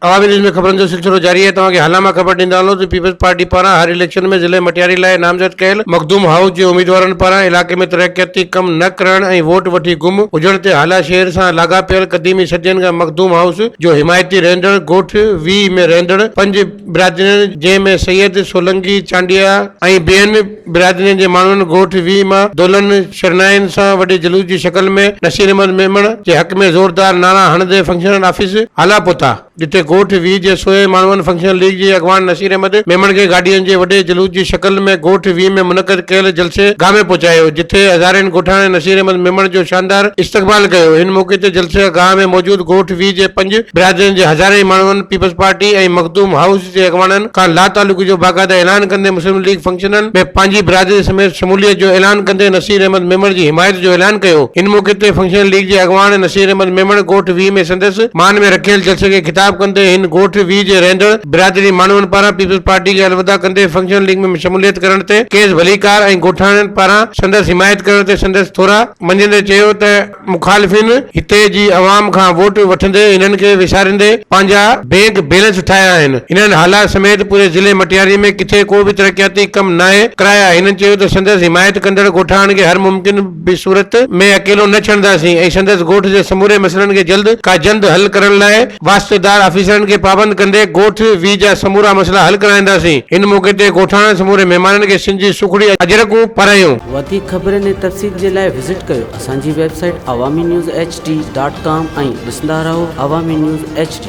अवामी न्यूज़ में खबरनि जो सिलसिलो जारी है। तव्हांखे हाल मां ख़बर ॾींदा हलूं त पीपल्स पार्टी पारां हर इलेक्शन में ज़िले मटियारी लाइ नामज़द कयल मखदूम हाउस जे उम्मीदवारनि पारां इलाके में तरक़ियाती कम न करण ऐं वोट वठी गुम हुजण ते हाला शहर सां लाॻापियल क़दीमी सजन खां मखदूम हाउस जो हिमायती रहंदड़ ॻोठ वी में रहंदड़ 5 बिरादरियुनि जंहिंमें सैयद सोलंकी चांडिया ऐं ॿियनि बिरादरियुनि जे माण्हुनि ॻोठ वी मां दोलन शरनाइन सां वॾे जुलूस जी शक्ल में नसीर अहमद मेमण जे हक़ में ज़ोरदार नारा हणंदे फंक्शनल ऑफिस आला पहुता, जिथे ॻोठ वी जे सोए माण्हुनि फंक्शनल लीग जे अॻवान नसीर अहमद मेमण खे गाॾियुनि जे वॾे जुलूस जी शक्ल में ॻोठ वी में मुनक़द कयल जलसे गाह में पहुचायो, जिथे हज़ारनि ॻोठाणे नसीर अहमद मेमण जो शानदार इस्तक़बाल कयो। हिन मौक़े ते जलसे गाह में मौजूद ॻोठ वी जे 5 बिरादरियुनि जे हज़ारे माण्हुनि पीपल्स पार्टी ऐं मखदूम हाउस जे अॻवाननि खां लातालुकी जो बाक़ायदा ऐलान कंदे मुस्लिम लीग फंक्शननि में पंहिंजी बिरादरी समेत शमूलियत जो ऐलान कंदे नसीर अहमद मेमण जी हिमायत जो ऐलान कयो। हिन मौक़े ते फंक्शनल लीग जे अॻवान नसीर अहमद मेमण ॻोठ वी में संदसि मान में रखियल जलसे खे ख़िताब कंदे हिन ॻोठ वी जे रहंदड़ बिरादरी माण्हुनि पारां पीपल्स पार्टी खे अलविदा कंदे फंक्शनल लीग में शमूलियत करण ते केस भलीकार ऐं ॻोठाणनि पारां संदसि हिमायत करण ते संदसि थोरा मंझंदे चयो त मुखालिफ़िन हिते जी अवाम खां वोट वठंदे हिननि खे विसारींदे पंहिंजा बैंक बैलेंस ठाहिया आहिनि। हिननि हालात समेत पूरे ज़िले मटियारी में किथे को बि तरक़ियाती कम नाहे कराया। हिननि चयो त संदसि हिमायत कंदड़ ॻोठाणनि खे हर मुमकिन बि सूरत में अकेलो न छॾंदासीं ऐं संदसि ॻोठ जे समूरे मसइलनि खे जल्द हल करण लाइ वास्तेदार ऑफिसरनि खे पाबंद कंदे ॻोठ वी जा समूरा मसइला हल कराईंदासीं। हिन मौक़े ते ॻोठाणनि समूरे महिमाननि खे सिंध जी सुखड़ी अजरकूं पारायूं। वधीक ख़बरनि ऐं तफ़सील जे लाइ विज़िट कयो असांजी वेबसाइट awamiNewsHD.com ऐं ॾिसंदा रहो अवामी न्यूज़ HD।